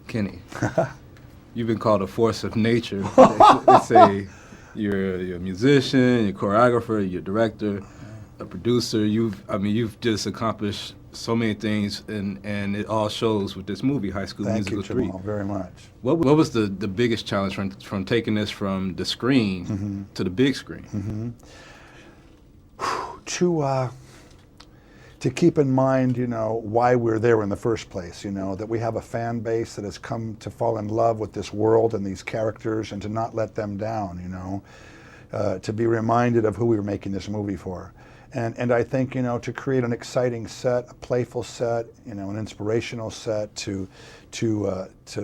Kenny, you've been called a force of nature. They say you're a musician, you're a choreographer, you're a director, a producer. You've just accomplished so many things, and it all shows with this movie, High School Musical 3. Thank you, Jamal, very much. What was the biggest challenge from taking this from the screen to the big screen? To keep in mind, why we're there in the first place, that we have a fan base that has come to fall in love with this world and these characters, and to not let them down, to be reminded of who we were making this movie for. And I think, to create an exciting set, a playful set, an inspirational set, to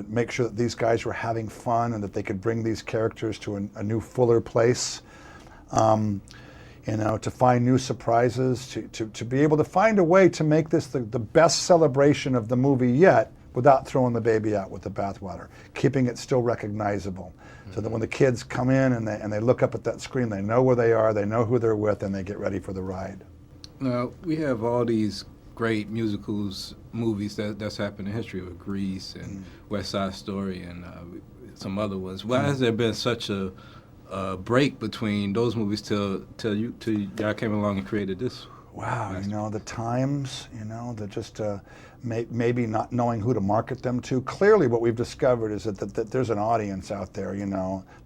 make sure that these guys were having fun and that they could bring these characters to a new, fuller place. To find new surprises, to be able to find a way to make this the best celebration of the movie yet, without throwing the baby out with the bathwater, keeping it still recognizable, so that when the kids come in and they look up at that screen, they know where they are, they know who they're with, and they get ready for the ride. Now, we have all these great musicals, movies that's happened in history, with Grease and West Side Story and some other ones. Why has there been such a break between those movies till y'all came along and created this? Wow, the times, just maybe not knowing who to market them to. Clearly what we've discovered is that there's an audience out there,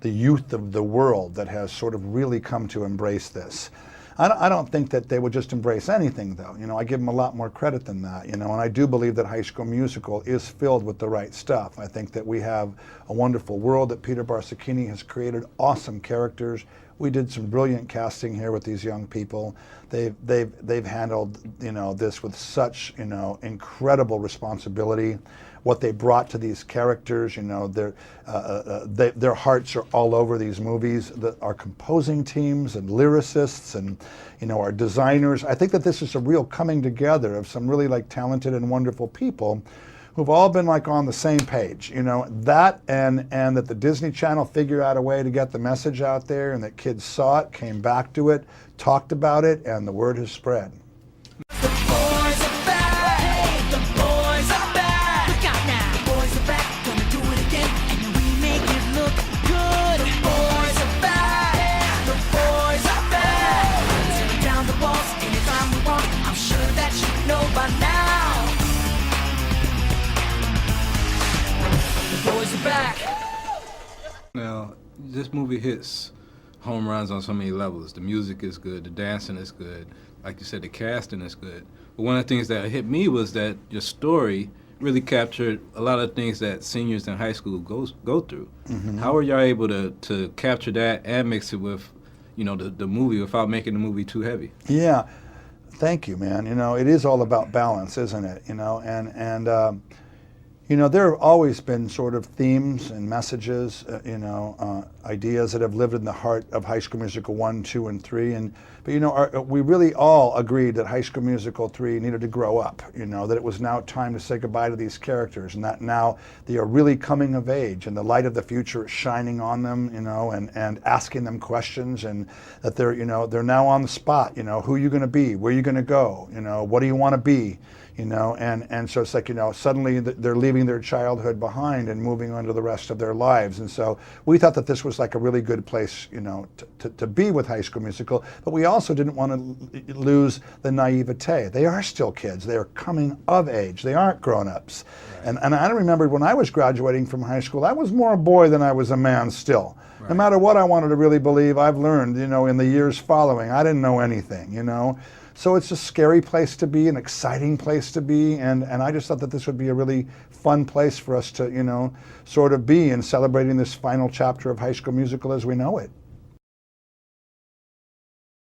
the youth of the world that has sort of really come to embrace this. I don't think that they would just embrace anything, though. I give them a lot more credit than that, and I do believe that High School Musical is filled with the right stuff. I think that we have a wonderful world that Peter Barsacchini has created, awesome characters. We did some brilliant casting here with these young people. They've handled, this with such, incredible responsibility. What they brought to these characters, their hearts are all over these movies. Our composing teams and lyricists and, our designers. I think that this is a real coming together of some really talented and wonderful people who've all been on the same page, that and that the Disney Channel figured out a way to get the message out there, and that kids saw it, came back to it, talked about it, and the word has spread. Now, this movie hits home runs on so many levels. The music is good, the dancing is good, like you said, the casting is good. But one of the things that hit me was that your story really captured a lot of things that seniors in high school go through. How were y'all able to capture that and mix it with, the movie without making the movie too heavy? Yeah, thank you, man. It is all about balance, isn't it? There have always been sort of themes and messages, ideas that have lived in the heart of High School Musical 1, 2, and 3. But we really all agreed that High School Musical 3 needed to grow up, that it was now time to say goodbye to these characters, and that now they are really coming of age, and the light of the future is shining on them, and asking them questions, and that they're now on the spot, who are you going to be, where are you going to go, what do you want to be? And so it's suddenly they're leaving their childhood behind and moving on to the rest of their lives. And so we thought that this was a really good place, to be with High School Musical, but we also didn't want to lose the naivete. They are still kids. They are coming of age. They aren't grown-ups. Right. And I remember when I was graduating from high school, I was more a boy than I was a man still. Right. No matter what I wanted to really believe, I've learned, in the years following, I didn't know anything, So it's a scary place to be, an exciting place to be, and I just thought that this would be a really fun place for us to, sort of be in celebrating this final chapter of High School Musical as we know it.